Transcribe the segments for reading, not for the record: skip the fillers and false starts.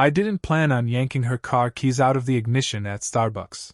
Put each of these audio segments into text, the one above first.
I didn't plan on yanking her car keys out of the ignition at Starbucks.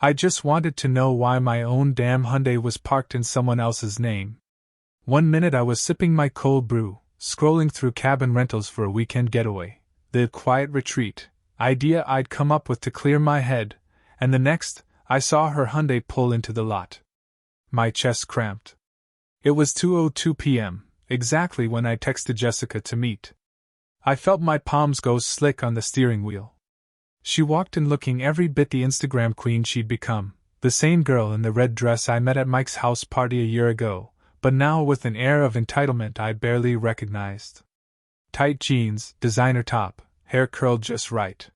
I just wanted to know why my own damn Hyundai was parked in someone else's name. One minute I was sipping my cold brew, scrolling through cabin rentals for a weekend getaway, the quiet retreat idea I'd come up with to clear my head, and the next, I saw her Hyundai pull into the lot. My chest cramped. It was 2:02 p.m., exactly when I texted Jessica to meet. I felt my palms go slick on the steering wheel. She walked in looking every bit the Instagram queen she'd become, the same girl in the red dress I met at Mike's house party a year ago, but now with an air of entitlement I barely recognized. Tight jeans, designer top, hair curled just right.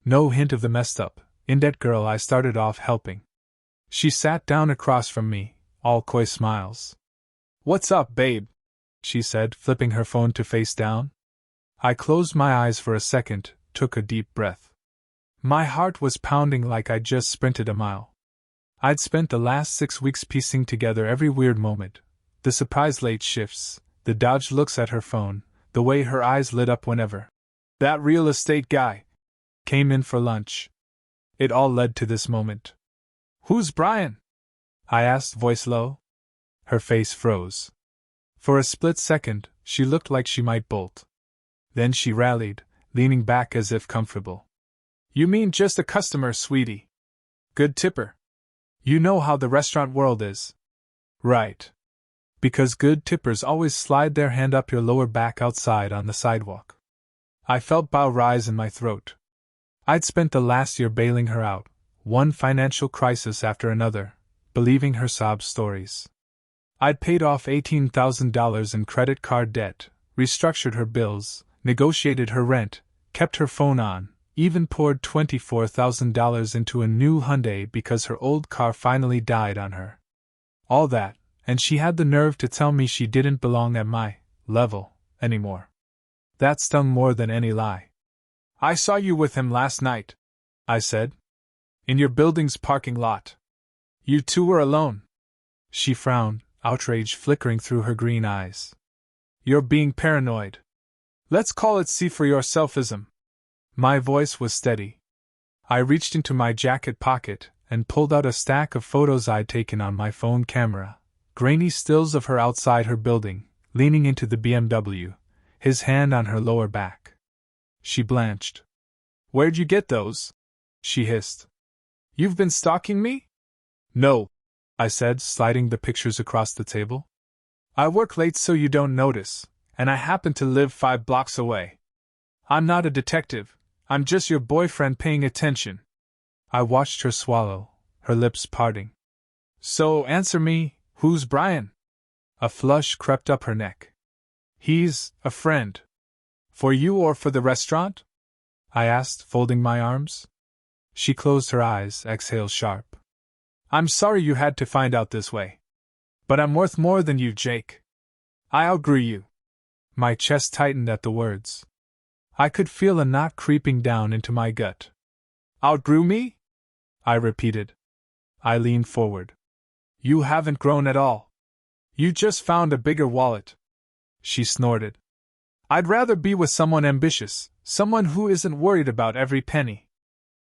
No hint of the messed up, indent girl I started off helping. She sat down across from me, all coy smiles. "What's up, babe?" she said, flipping her phone to face down. I closed my eyes for a second, took a deep breath. My heart was pounding like I'd just sprinted a mile. I'd spent the last 6 weeks piecing together every weird moment, the surprise late shifts, the dodged looks at her phone, the way her eyes lit up whenever that real estate guy came in for lunch. It all led to this moment. "Who's Brian?" I asked, voice low. Her face froze. For a split second, she looked like she might bolt. Then she rallied, leaning back as if comfortable. "You mean just a customer, sweetie? Good tipper. You know how the restaurant world is." "Right. Because good tippers always slide their hand up your lower back outside on the sidewalk." I felt bow rise in my throat. I'd spent the last year bailing her out, one financial crisis after another, believing her sob stories. I'd paid off $18,000 in credit card debt, restructured her bills, negotiated her rent, kept her phone on, even poured $24,000 into a new Hyundai because her old car finally died on her. All that, and she had the nerve to tell me she didn't belong at my level anymore. That stung more than any lie. "I saw you with him last night," I said. "In your building's parking lot. You two were alone." She frowned, outrage flickering through her green eyes. "You're being paranoid. Let's call it see-for-yourselfism." My voice was steady. I reached into my jacket pocket and pulled out a stack of photos I'd taken on my phone camera, grainy stills of her outside her building, leaning into the BMW, his hand on her lower back. She blanched. "Where'd you get those?" she hissed. "You've been stalking me?" "No," I said, sliding the pictures across the table. "I work late so you don't notice, and I happen to live 5 blocks away. I'm not a detective, I'm just your boyfriend paying attention." I watched her swallow, her lips parting. "So answer me, who's Brian?" A flush crept up her neck. "He's a friend. For you or for the restaurant?" I asked, folding my arms. She closed her eyes, exhaled sharp. "I'm sorry you had to find out this way. But I'm worth more than you, Jake. I outgrew you." My chest tightened at the words. I could feel a knot creeping down into my gut. "Outgrew me?" I repeated. I leaned forward. "You haven't grown at all. You just found a bigger wallet." She snorted. "I'd rather be with someone ambitious, someone who isn't worried about every penny.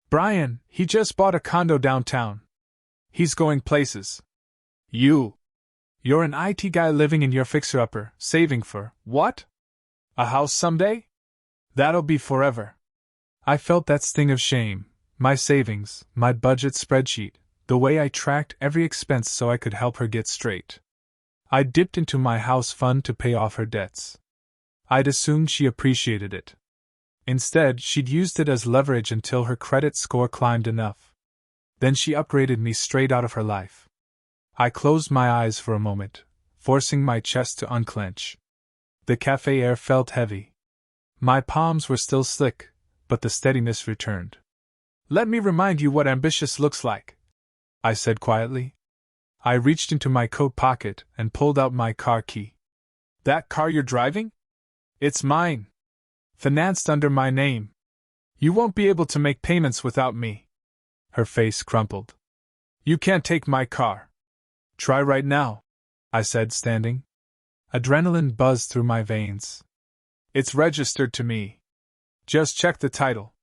Brian, he just bought a condo downtown. He's going places. You're an IT guy living in your fixer-upper, saving for, what? A house someday? That'll be forever." I felt that sting of shame, my savings, my budget spreadsheet, the way I tracked every expense so I could help her get straight. I dipped into my house fund to pay off her debts. I'd assumed she appreciated it. Instead, she'd used it as leverage until her credit score climbed enough. Then she upgraded me straight out of her life. I closed my eyes for a moment, forcing my chest to unclench. The cafe air felt heavy. My palms were still slick, but the steadiness returned. "Let me remind you what ambitious looks like," I said quietly. I reached into my coat pocket and pulled out my car key. "That car you're driving? It's mine. Financed under my name. You won't be able to make payments without me." Her face crumpled. "You can't take my car." "Try right now," I said, standing. Adrenaline buzzed through my veins. "It's registered to me." Just check the title.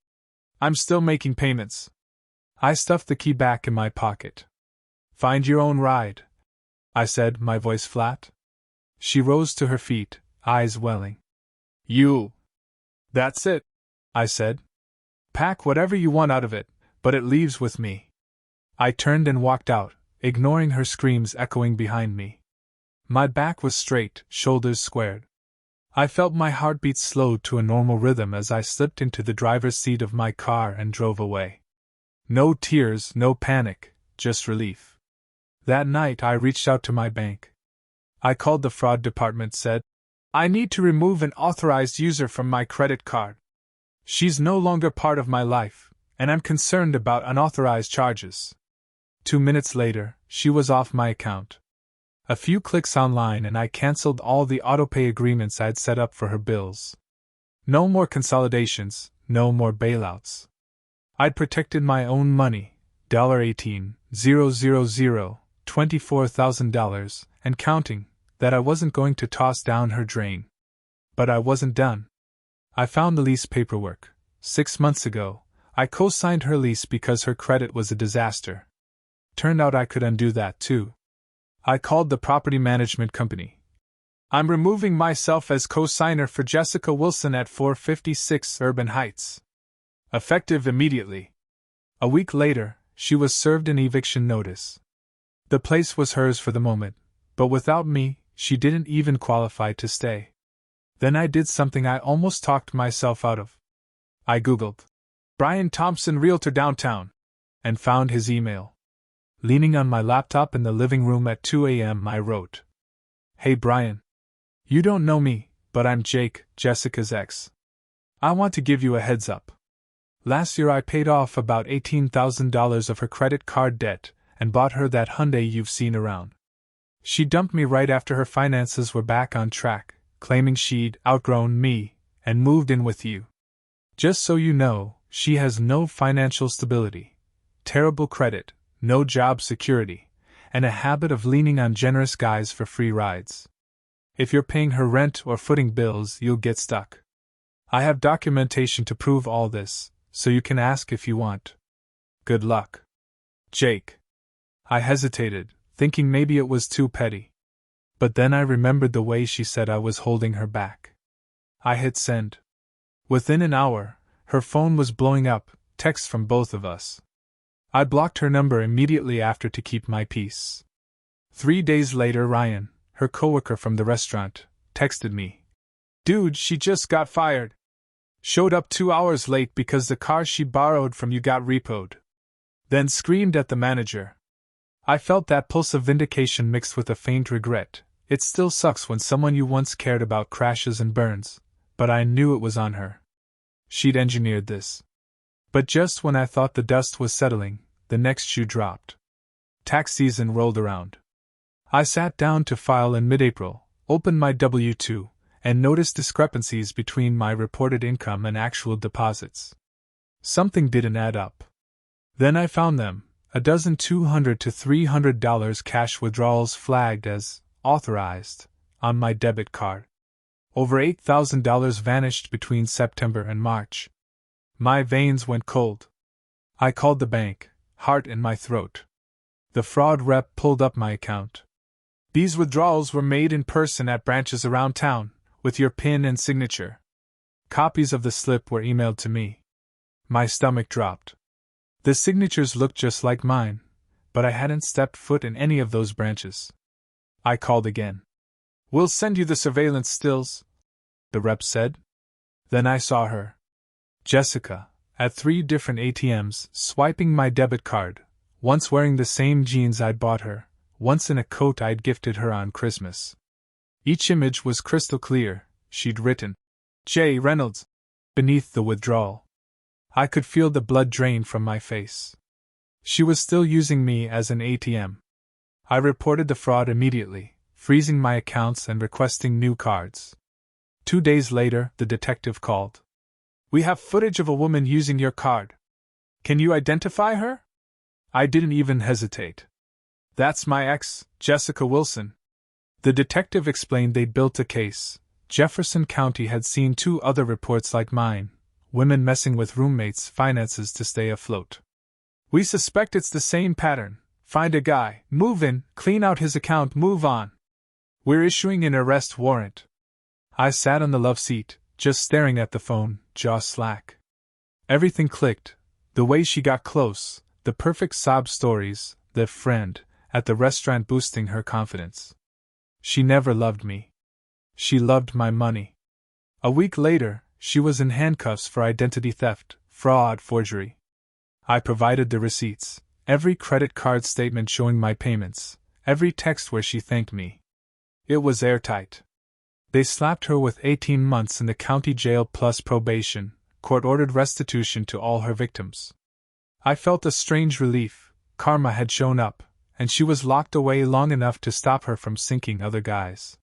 I'm still making payments. I stuffed the key back in my pocket. Find your own ride, I said, my voice flat. She rose to her feet, eyes welling. That's it, I said. Pack whatever you want out of it, but it leaves with me. I turned and walked out, ignoring her screams echoing behind me. My back was straight, shoulders squared. I felt my heartbeat slowed to a normal rhythm as I slipped into the driver's seat of my car and drove away. No tears, no panic, just relief. That night I reached out to my bank. I called the fraud department, said, I need to remove an authorized user from my credit card. She's no longer part of my life, and I'm concerned about unauthorized charges. 2 minutes later, she was off my account. A few clicks online and I canceled all the autopay agreements I'd set up for her bills. No more consolidations, no more bailouts. I'd protected my own money, $18,000, $24,000, and counting, that I wasn't going to toss down her drain. But I wasn't done. I found the lease paperwork. 6 months ago, I co-signed her lease because her credit was a disaster. Turned out I could undo that too. I called the property management company. I'm removing myself as co-signer for Jessica Wilson at 456 Urban Heights. Effective immediately. A week later, she was served an eviction notice. The place was hers for the moment, but without me, she didn't even qualify to stay. Then I did something I almost talked myself out of. I Googled Brian Thompson Realtor Downtown and found his email. Leaning on my laptop in the living room at 2 a.m., I wrote, Hey Brian. You don't know me, but I'm Jake, Jessica's ex. I want to give you a heads up. Last year I paid off about $18,000 of her credit card debt and bought her that Hyundai you've seen around. She dumped me right after her finances were back on track, claiming she'd outgrown me and moved in with you. Just so you know, she has no financial stability, terrible credit, no job security, and a habit of leaning on generous guys for free rides. If you're paying her rent or footing bills, you'll get stuck. I have documentation to prove all this, so you can ask if you want. Good luck. Jake. I hesitated, thinking maybe it was too petty. But then I remembered the way she said I was holding her back. I hit send. Within an hour, her phone was blowing up, texts from both of us. I blocked her number immediately after to keep my peace. 3 days later, Ryan, her coworker from the restaurant, texted me. Dude, she just got fired. Showed up 2 hours late because the car she borrowed from you got repoed. Then screamed at the manager. I felt that pulse of vindication mixed with a faint regret. It still sucks when someone you once cared about crashes and burns, but I knew it was on her. She'd engineered this. But just when I thought the dust was settling, the next shoe dropped. Tax season rolled around. I sat down to file in mid-April, opened my W-2, and noticed discrepancies between my reported income and actual deposits. Something didn't add up. Then I found them, a dozen $200 to $300 cash withdrawals flagged as authorized on my debit card. Over $8,000 vanished between September and March. My veins went cold. I called the bank, heart in my throat. The fraud rep pulled up my account. These withdrawals were made in person at branches around town, with your PIN and signature. Copies of the slip were emailed to me. My stomach dropped. The signatures looked just like mine, but I hadn't stepped foot in any of those branches. I called again. We'll send you the surveillance stills, the rep said. Then I saw her. Jessica, at 3 different ATMs, swiping my debit card, once wearing the same jeans I'd bought her, once in a coat I'd gifted her on Christmas. Each image was crystal clear. She'd written, J. Reynolds, beneath the withdrawal. I could feel the blood drain from my face. She was still using me as an ATM. I reported the fraud immediately, freezing my accounts and requesting new cards. 2 days later, the detective called. We have footage of a woman using your card. Can you identify her? I didn't even hesitate. That's my ex, Jessica Wilson. The detective explained they'd built a case. Jefferson County had seen 2 other reports like mine, women messing with roommates' finances to stay afloat. We suspect it's the same pattern. Find a guy, move in, clean out his account, move on. We're issuing an arrest warrant. I sat on the love seat, just staring at the phone, jaw slack. Everything clicked. The way she got close, the perfect sob stories, the friend at the restaurant boosting her confidence. She never loved me. She loved my money. A week later, she was in handcuffs for identity theft, fraud, forgery. I provided the receipts, every credit card statement showing my payments, every text where she thanked me. It was airtight. They slapped her with 18 months in the county jail plus probation, court-ordered restitution to all her victims. I felt a strange relief. Karma had shown up, and she was locked away long enough to stop her from sinking other guys.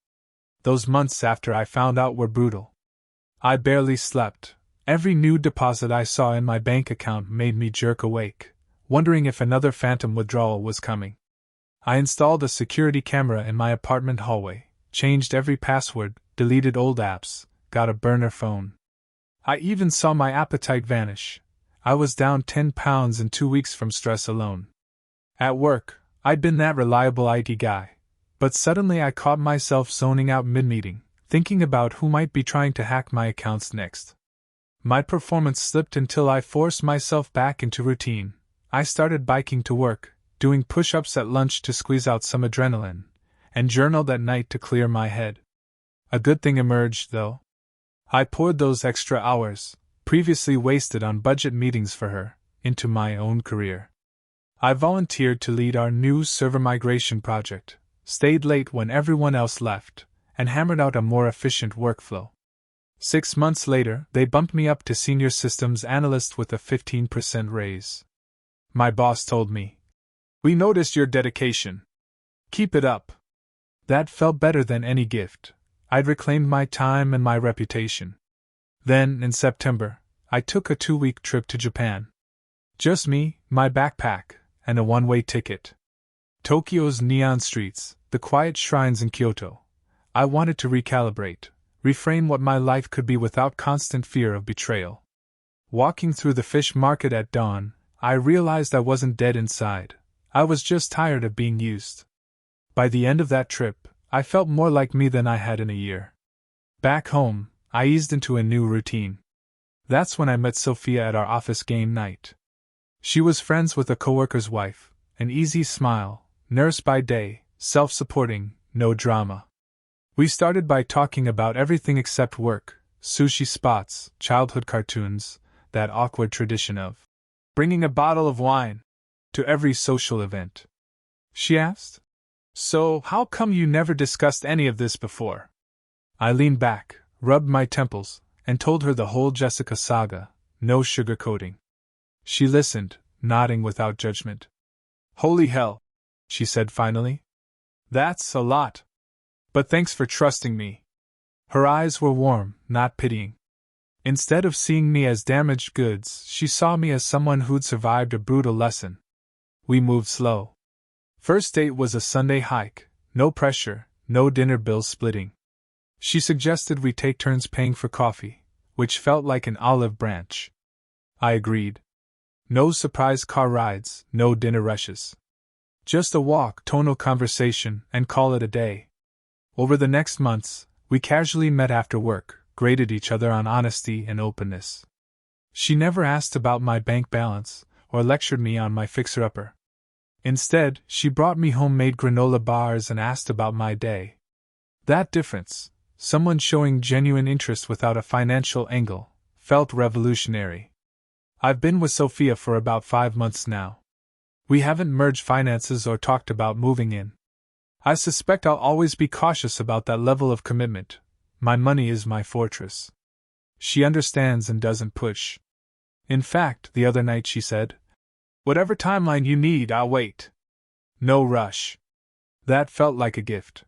Those months after I found out were brutal. I barely slept. Every new deposit I saw in my bank account made me jerk awake, wondering if another phantom withdrawal was coming. I installed a security camera in my apartment hallway, changed every password, deleted old apps, got a burner phone. I even saw my appetite vanish. I was down 10 pounds in 2 weeks from stress alone. At work, I'd been that reliable IT guy, but suddenly I caught myself zoning out mid-meeting, thinking about who might be trying to hack my accounts next. My performance slipped until I forced myself back into routine. I started biking to work, doing push-ups at lunch to squeeze out some adrenaline, and journaled at night to clear my head. A good thing emerged, though. I poured those extra hours, previously wasted on budget meetings for her, into my own career. I volunteered to lead our new server migration project, stayed late when everyone else left, and hammered out a more efficient workflow. 6 months later, they bumped me up to senior systems analyst with a 15% raise. My boss told me, "We noticed your dedication. Keep it up." That felt better than any gift. I'd reclaimed my time and my reputation. Then, in September, I took a 2-week trip to Japan. Just me, my backpack, and a one-way ticket. Tokyo's neon streets, the quiet shrines in Kyoto. I wanted to recalibrate, reframe what my life could be without constant fear of betrayal. Walking through the fish market at dawn, I realized I wasn't dead inside. I was just tired of being used. By the end of that trip, I felt more like me than I had in a year. Back home, I eased into a new routine. That's when I met Sophia at our office game night. She was friends with a coworker's wife, an easy smile, nurse by day, self-supporting, no drama. We started by talking about everything except work, sushi spots, childhood cartoons, that awkward tradition of bringing a bottle of wine to every social event. She asked, "So, how come you never discussed any of this before?" I leaned back, rubbed my temples, and told her the whole Jessica saga, no sugarcoating. She listened, nodding without judgment. "Holy hell," she said finally. "That's a lot. But thanks for trusting me." Her eyes were warm, not pitying. Instead of seeing me as damaged goods, she saw me as someone who'd survived a brutal lesson. We moved slow. First date was a Sunday hike, no pressure, no dinner bills splitting. She suggested we take turns paying for coffee, which felt like an olive branch. I agreed. No surprise car rides, no dinner rushes. Just a walk, tonal conversation, and call it a day. Over the next months, we casually met after work, graded each other on honesty and openness. She never asked about my bank balance, or lectured me on my fixer-upper. Instead, she brought me homemade granola bars and asked about my day. That difference, someone showing genuine interest without a financial angle, felt revolutionary. I've been with Sophia for about 5 months now. We haven't merged finances or talked about moving in. I suspect I'll always be cautious about that level of commitment. My money is my fortress. She understands and doesn't push. In fact, the other night she said, "Whatever timeline you need, I'll wait. No rush." That felt like a gift.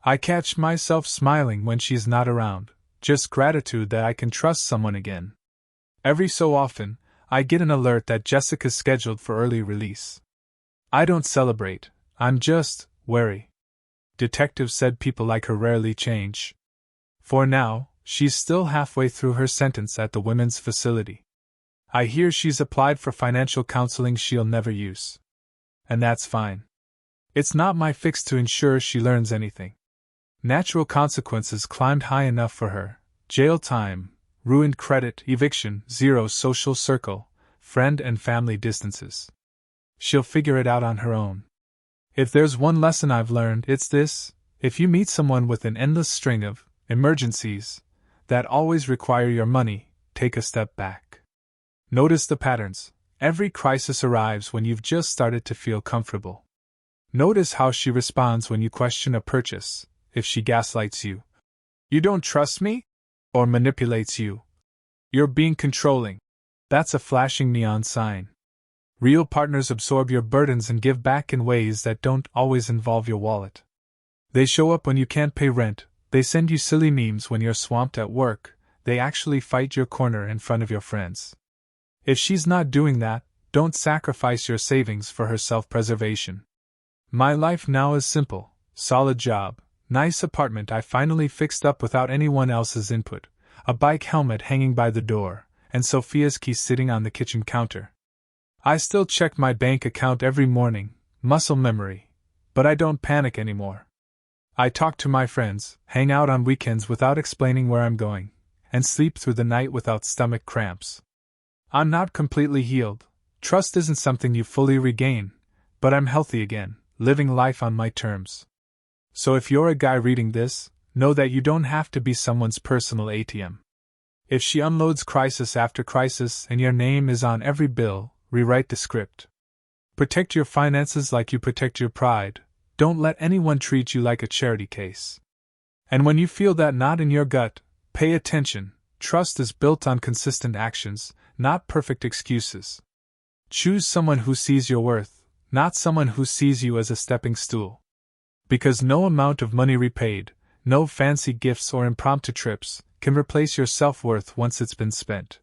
I catch myself smiling when she's not around, just gratitude that I can trust someone again. Every so often, I get an alert that Jessica's scheduled for early release. I don't celebrate, I'm just wary. Detectives said people like her rarely change. For now, She's still halfway through her sentence at the women's facility. I hear she's applied for financial counseling she'll never use. And that's fine. It's not my fix to ensure she learns anything. Natural consequences climbed high enough for her: jail time, ruined credit, eviction, zero social circle, friend and family distances. She'll figure it out on her own. If there's one lesson I've learned, it's this: if you meet someone with an endless string of emergencies that always require your money, take a step back. Notice the patterns. Every crisis arrives when you've just started to feel comfortable. Notice how she responds when you question a purchase, if she gaslights you. "You don't trust me?" Or manipulates you. "You're being controlling." That's a flashing neon sign. Real partners absorb your burdens and give back in ways that don't always involve your wallet. They show up when you can't pay rent, they send you silly memes when you're swamped at work, they actually fight your corner in front of your friends. If she's not doing that, don't sacrifice your savings for her self-preservation. My life now is simple: solid job, nice apartment I finally fixed up without anyone else's input, a bike helmet hanging by the door, and Sophia's key sitting on the kitchen counter. I still check my bank account every morning, muscle memory, but I don't panic anymore. I talk to my friends, hang out on weekends without explaining where I'm going, and sleep through the night without stomach cramps. I'm not completely healed. Trust isn't something you fully regain, but I'm healthy again, living life on my terms. So if you're a guy reading this, know that you don't have to be someone's personal ATM. If she unloads crisis after crisis and your name is on every bill, rewrite the script. Protect your finances like you protect your pride. Don't let anyone treat you like a charity case. And when you feel that knot in your gut, pay attention. Trust is built on consistent actions, not perfect excuses. Choose someone who sees your worth, not someone who sees you as a stepping stool. Because no amount of money repaid, no fancy gifts or impromptu trips, can replace your self-worth once it's been spent.